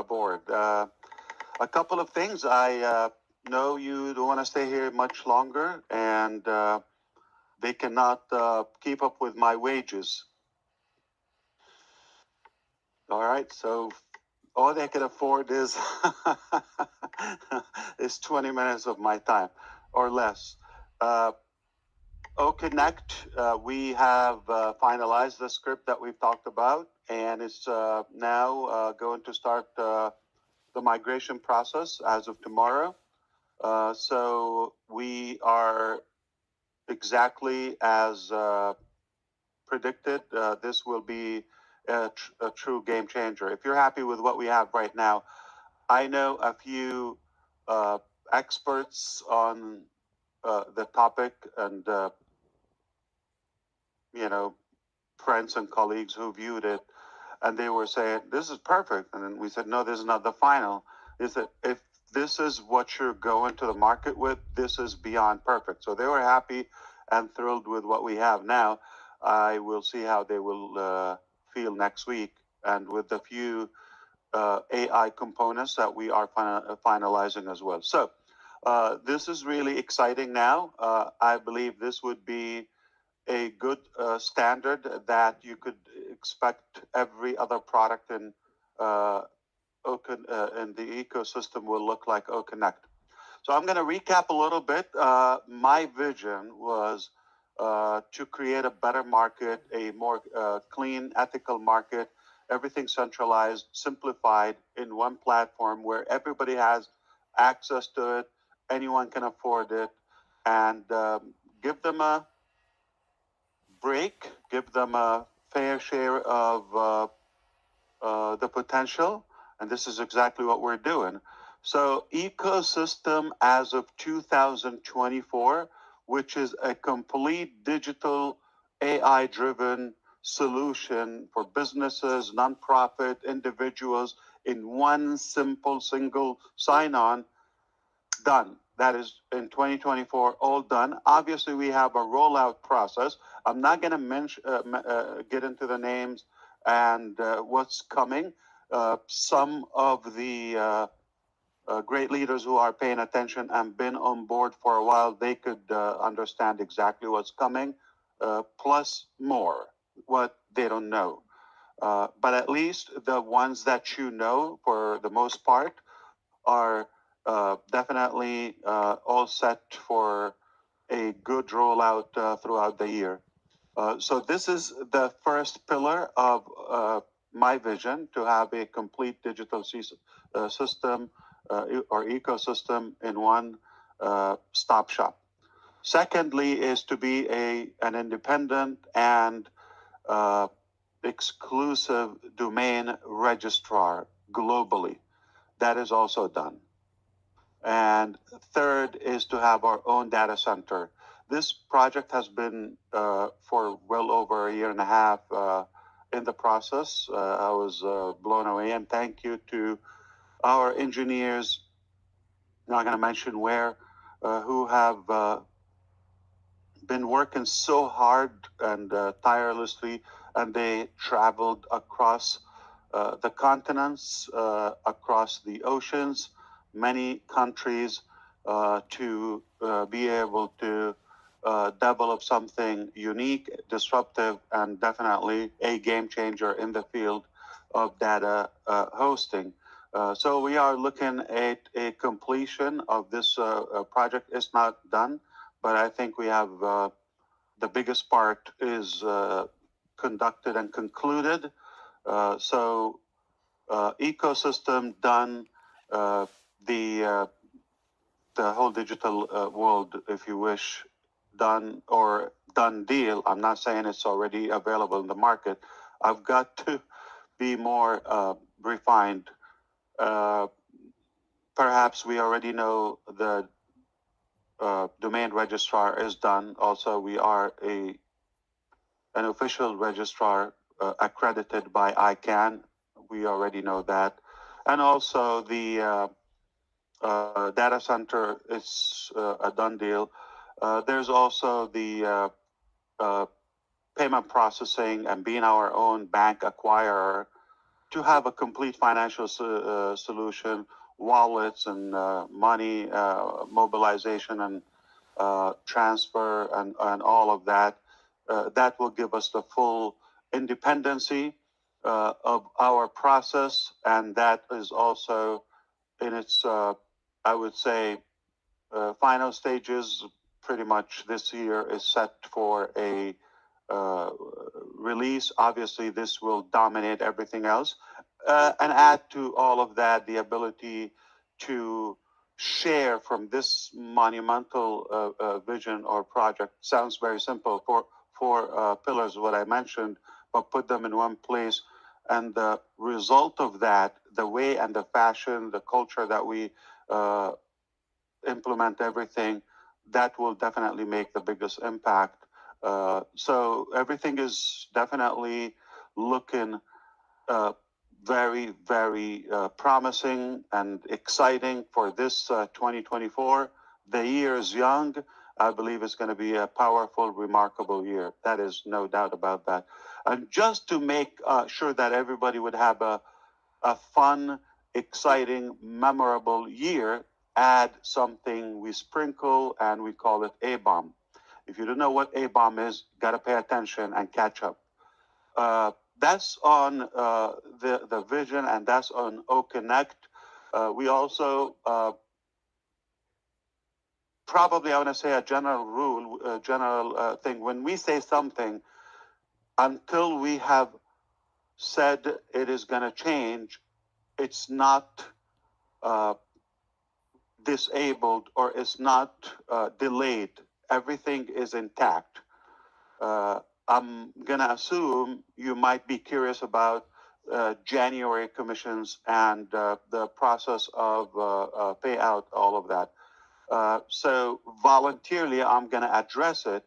aboard. A couple of things. I know you don't want to stay here much longer, and they cannot keep up with my wages. All right, so all they can afford is is 20 minutes of my time or less. OConnect, we have finalized the script that we've talked about, and it's now going to start the migration process as of tomorrow. So we are exactly as predicted. This will be a true game changer. If you're happy with what we have right now, I know a few experts on the topic, and friends and colleagues who viewed it, and they were saying, this is perfect. And then we said, no, this is not the final. Is that if this is what you're going to the market with, this is beyond perfect. So they were happy and thrilled with what we have now. I will see how they will feel next week. And with the few AI components that we are finalizing as well. So this is really exciting now. I believe this would be a good standard that you could expect every other product in the ecosystem will look like OConnect. So I'm going to recap a little bit. My vision was to create a better market, a more clean, ethical market, everything centralized, simplified in one platform where everybody has access to it, anyone can afford it, and give them a break, give them a fair share of the potential, and this is exactly what we're doing. So ecosystem as of 2024, which is a complete digital AI-driven solution for businesses, nonprofit, individuals in one simple single sign-on, done. That is in 2024, all done. Obviously, we have a rollout process. I'm not going to get into the names and what's coming. Some of the great leaders who are paying attention and been on board for a while, they could understand exactly what's coming, plus more, what they don't know. But at least the ones that you know, for the most part, are definitely all set for a good rollout throughout the year. So this is the first pillar of my vision, to have a complete digital system or ecosystem in one stop shop. Secondly is to be an independent and exclusive domain registrar globally. That is also done. And third is to have our own data center. This project has been for well over a year and a half in the process. I was blown away, and thank you to our engineers, not going to mention where, who have been working so hard and tirelessly, and they traveled across the continents, across the oceans, many countries, to be able to develop something unique, disruptive, and definitely a game changer in the field of data hosting. So we are looking at a completion of this project. It's not done, but I think we have the biggest part is conducted and concluded. So ecosystem done, the whole digital world, if you wish, done, or done deal. I'm not saying it's already available in the market. I've got to be more refined. Perhaps we already know the domain registrar is done. Also, we are an official registrar accredited by ICANN. We already know that. And also the data center is a done deal. There's also the payment processing and being our own bank acquirer to have a complete financial solution, wallets and money mobilization and transfer and all of that. That will give us the full independency of our process, and that is also in its, I would say, final stages. Pretty much this year is set for a release. Obviously, this will dominate everything else, and add to all of that the ability to share from this monumental vision or project. Sounds very simple. Four pillars, what I mentioned, but put them in one place. And the result of that, the way and the fashion, the culture that we implement everything, that will definitely make the biggest impact. So everything is definitely looking very, very promising and exciting for this 2024. The year is young. I believe it's going to be a powerful, remarkable year. That is no doubt about that. And just to make sure that everybody would have a fun, exciting, memorable year, add something we sprinkle, and we call it A-bomb. If you don't know what A-bomb is, got to pay attention and catch up. That's on the vision, and that's on OConnect. We also probably, I want to say a general rule, a general thing. When we say something, until we have said it is going to change, it's not disabled or it's not delayed. Everything is intact. I'm going to assume you might be curious about January commissions and the process of payout, all of that. So voluntarily, I'm going to address it,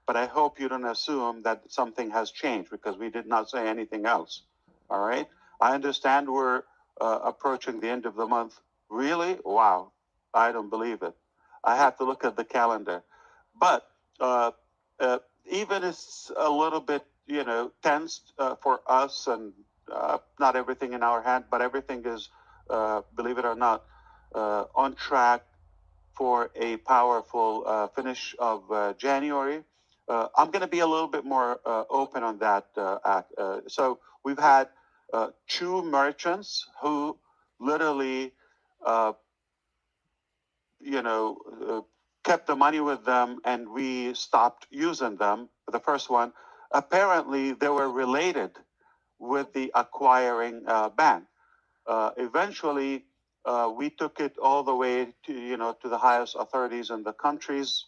but I hope you don't assume that something has changed because we did not say anything else. All right? I understand we're approaching the end of the month. Really? Wow. I don't believe it. I have to look at the calendar. But even it's a little bit, tense for us and not everything in our hand, but everything is, believe it or not, on track for a powerful finish of January. I'm going to be a little bit more open on that. So we've had two merchants who literally, kept the money with them and we stopped using them. The first one, apparently they were related with the acquiring bank. Eventually, we took it all the way to the highest authorities in the countries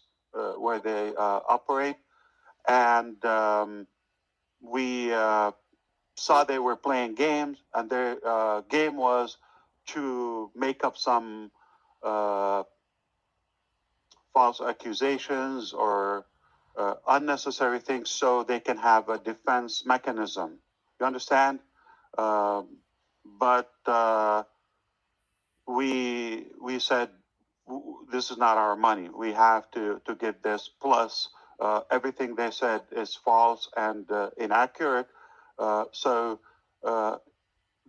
where they operate, and we saw they were playing games, and their game was to make up some false accusations or unnecessary things so they can have a defense mechanism. You understand? But we said, this is not our money. We have to get this. Plus, everything they said is false and inaccurate. So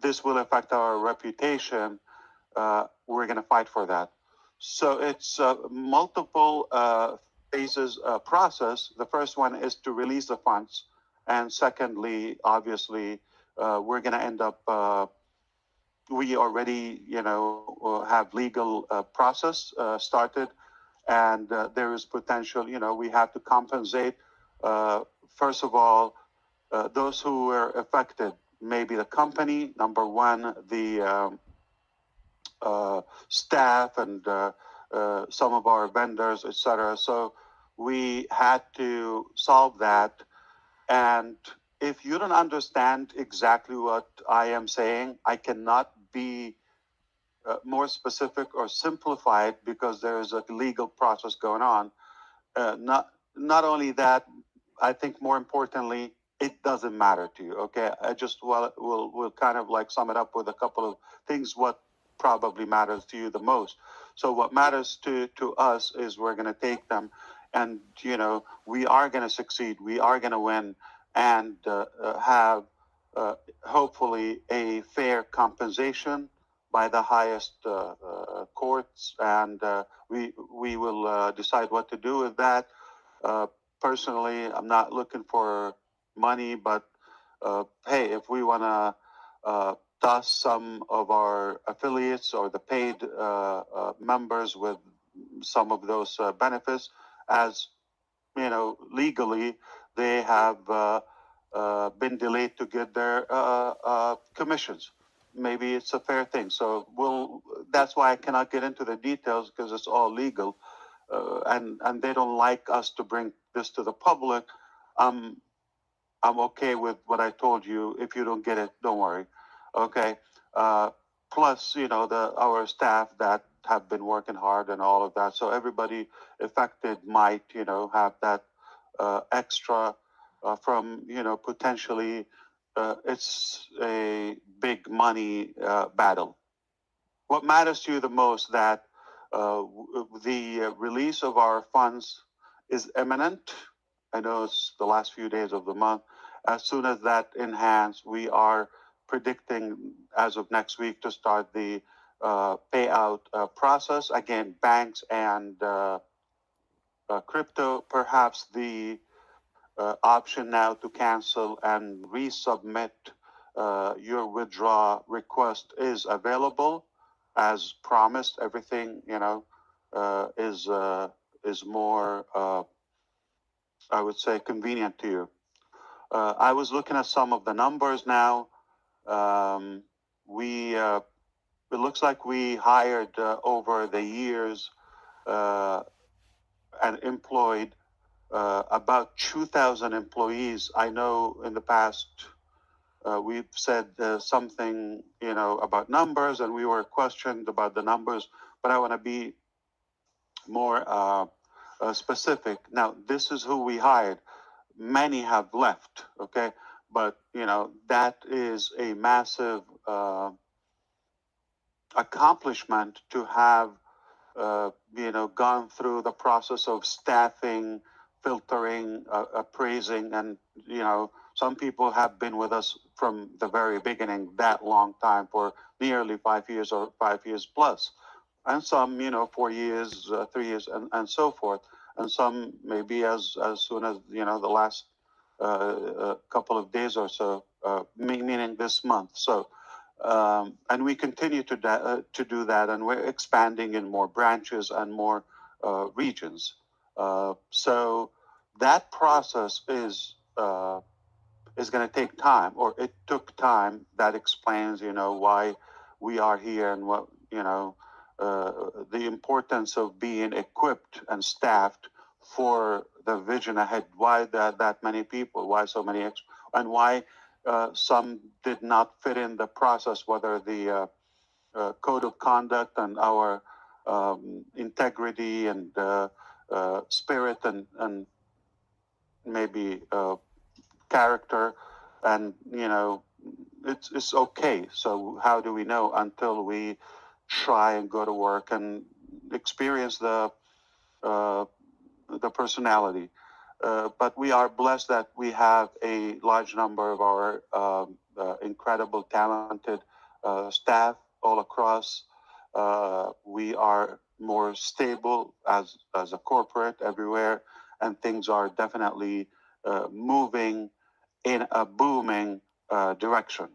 this will affect our reputation. We're going to fight for that. So it's multiple phases process. The first one is to release the funds. And secondly, obviously, we're going to end up, we already, have legal process started. And there is potential, we have to compensate, first of all, those who were affected, maybe the company, number one, the staff and some of our vendors, etc. So we had to solve that. And if you don't understand exactly what I am saying, I cannot be more specific or simplified because there is a legal process going on. Not only that, I think more importantly, it doesn't matter to you. Okay, I just will kind of like sum it up with a couple of things. What probably matters to you the most. So what matters to us is we're going to take them, and we are going to succeed. We are going to win and have hopefully a fair compensation by the highest courts, and we will decide what to do with that. Personally, I'm not looking for money, but hey, if we want to toss some of our affiliates or the paid members with some of those benefits, as legally they have been delayed to get their commissions. Maybe it's a fair thing. So that's why I cannot get into the details, because it's all legal, and they don't like us to bring this to the public. I'm okay with what I told you. If you don't get it, don't worry. Okay. Plus, our staff that have been working hard and all of that. So everybody affected might, have that extra from, potentially it's a big money battle. What matters to you the most, that the release of our funds is imminent. I know it's the last few days of the month. As soon as that enhanced, we are predicting as of next week to start the payout process. Again, banks and crypto, perhaps the option now to cancel and resubmit your withdrawal request is available. As promised, everything is more, I would say, convenient to you. I was looking at some of the numbers now. It looks like we hired over the years and employed about 2,000 employees. I know in the past we've said something, about numbers, and we were questioned about the numbers, but I want to be more specific. Now, this is who we hired. Many have left, okay? But, that is a massive accomplishment to have, gone through the process of staffing, filtering, appraising, and, some people have been with us from the very beginning, that long time, for nearly 5 years or 5 years plus. And some, 4 years, 3 years, and so forth. And some maybe as soon as, the last couple of days or so, meaning this month. So, and we continue to do that, and we're expanding in more branches and more regions. So that process is going to take time, or it took time. That explains, why we are here, and what, the importance of being equipped and staffed for the vision ahead. Why that many people? Why so many and why some did not fit in the process, whether the code of conduct and our integrity and spirit and maybe character, and it's okay. So how do we know until we try and go to work and experience the personality? But we are blessed that we have a large number of our incredible, talented staff all across. We are more stable as a corporate everywhere, and things are definitely moving in a booming direction.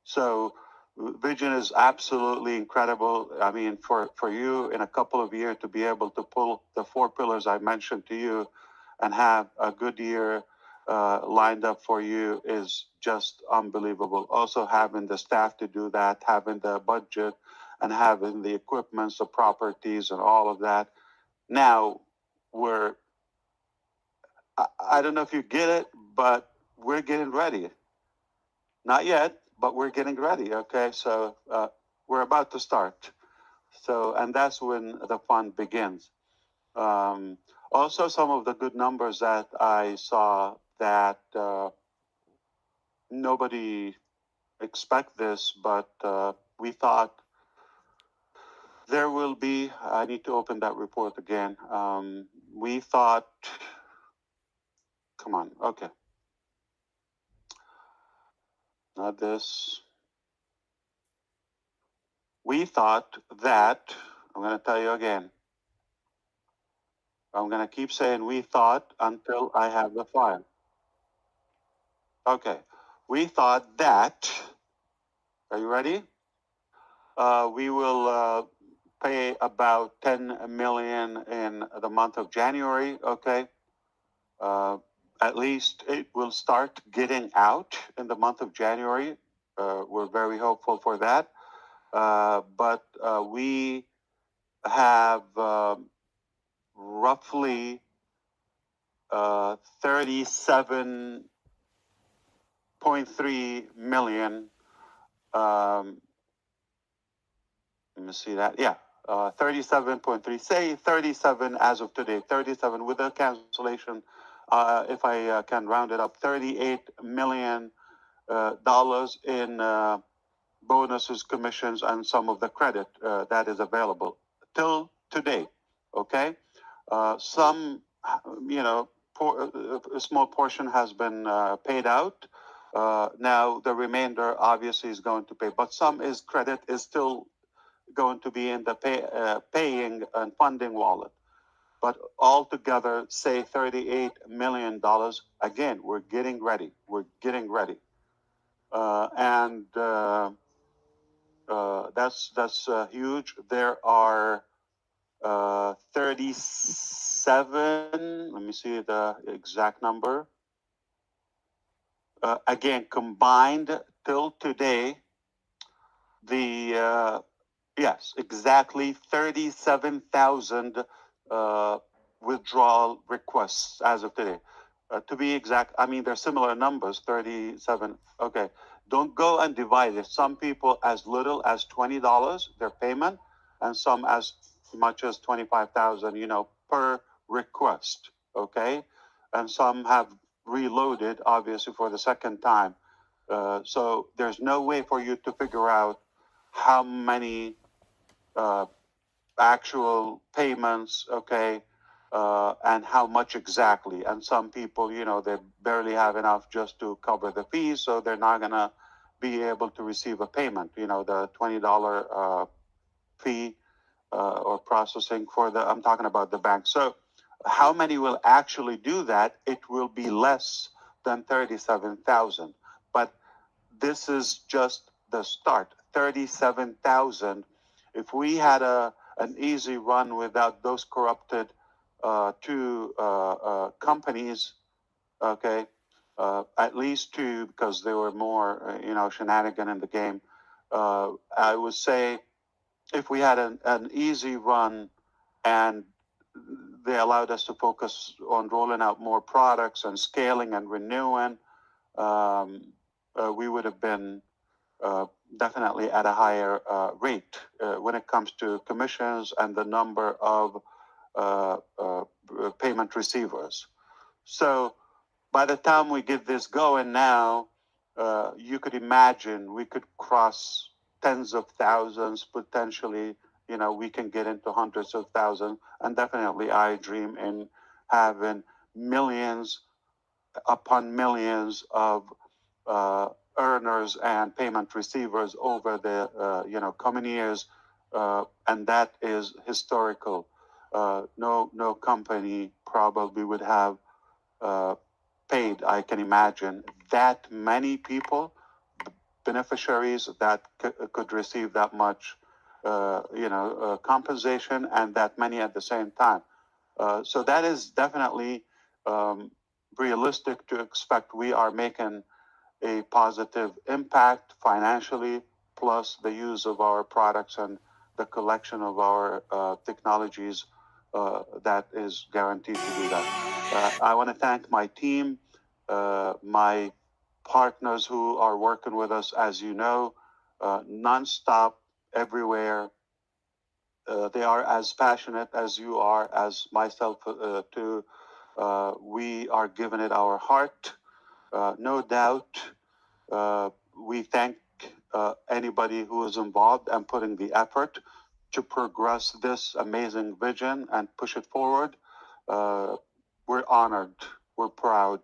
So vision is absolutely incredible. I mean, for you in a couple of years to be able to pull the 4 pillars I mentioned to you and have a good year lined up for you is just unbelievable. Also having the staff to do that, having the budget, and having the equipment, the properties, and all of that. Now I don't know if you get it, but we're getting ready. Not yet, but we're getting ready. Okay, so we're about to start. So, and that's when the fun begins. Also, some of the good numbers that I saw, that nobody expect this, but we thought there will be. I need to open that report again. We thought. Come on. Okay. not this. We thought that, I'm going to tell you again, I'm going to keep saying we thought until I have the file. Okay. We thought that, are you ready? We will pay about 10 million in the month of January. Okay. At least it will start getting out in the month of January. We're very hopeful for that. But we have roughly 37.3 million. Let me see that. Yeah, 37.3. Say 37 as of today. 37 with a cancellation. If I can round it up, $38 million in bonuses, commissions, and some of the credit that is available till today. Okay, some, a small portion has been paid out. Now the remainder obviously is going to pay, but some is credit is still going to be in the paying and funding wallet. But altogether, say $38 million. Again, we're getting ready. We're getting ready. And that's huge. There are 37. Let me see the exact number. Again, combined till today, the yes, exactly 37,000 withdrawal requests as of today. To be exact, I mean, they're similar numbers, 37. Okay. Don't go and divide it. Some people as little as $20, their payment, and some as much as 25,000, per request. Okay. And some have reloaded, obviously, for the second time. So there's no way for you to figure out how many actual payments, okay, and how much exactly. And some people, they barely have enough just to cover the fees, so they're not going to be able to receive a payment, the $20 fee or processing for I'm talking about the bank. So how many will actually do that? It will be less than 37,000. But this is just the start. 37,000. If we had an easy run without those corrupted two companies, okay, at least two, because there were more, shenanigan in the game. I would say if we had an easy run and they allowed us to focus on rolling out more products and scaling and renewing, we would have been definitely at a higher rate when it comes to commissions and the number of payment receivers. So by the time we get this going now, you could imagine we could cross tens of thousands, potentially, we can get into hundreds of thousands. And definitely I dream in having millions upon millions of earners and payment receivers over the coming years, and that is historical. No company probably would have paid, I can imagine, that many people, beneficiaries that could receive that much, compensation, and that many at the same time. So that is definitely realistic to expect. We are making a positive impact financially, plus the use of our products and the collection of our technologies that is guaranteed to do that. I want to thank my team, my partners who are working with us, as you know, nonstop, everywhere. They are as passionate as you are, as myself too. We are giving it our heart, no doubt. We thank anybody who is involved and putting the effort to progress this amazing vision and push it forward. We're honored, we're proud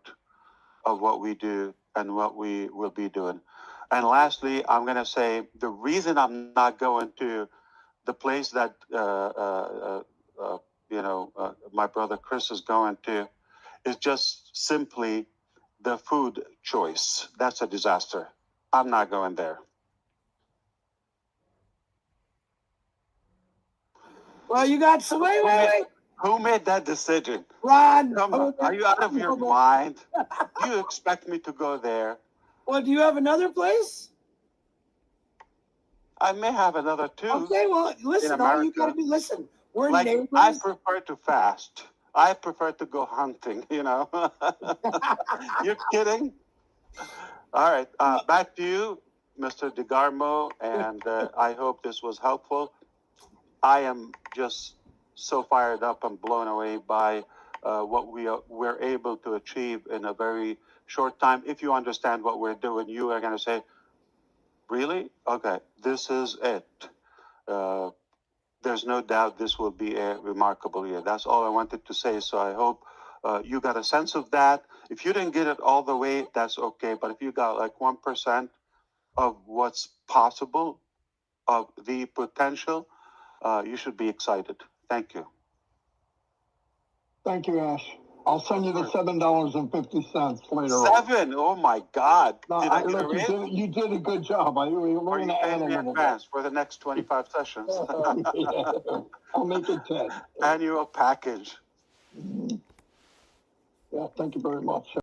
of what we do and what we will be doing. And lastly, I'm going to say the reason I'm not going to the place that my brother Chris is going to is just simply the food choice. That's a disaster. I'm not going there. Well, you got some. Wait. Who made that decision? Ron, come on. Are you out of your mind? Do you expect me to go there? Well, do you have another place? I may have another too. Okay, well, listen, all you got to do, listen, we're like, neighbors. I prefer to fast. I prefer to go hunting, you know. You're kidding? All right, back to you, Mr. DeGarmo, and I hope this was helpful. I am just so fired up and blown away by what we're able to achieve in a very short time. If you understand what we're doing, you are going to say, really? Okay, this is it. There's no doubt this will be a remarkable year. That's all I wanted to say. So I hope you got a sense of that. If you didn't get it all the way, that's okay. But if you got like 1% of what's possible, of the potential, you should be excited. Thank you. Thank you, Ash. I'll send you the $7.50 later on. Oh my God! No, you did a good job. We're going to add a little bit for the next 25 sessions. Yeah. I'll make it 10. Annual package. Yeah, thank you very much.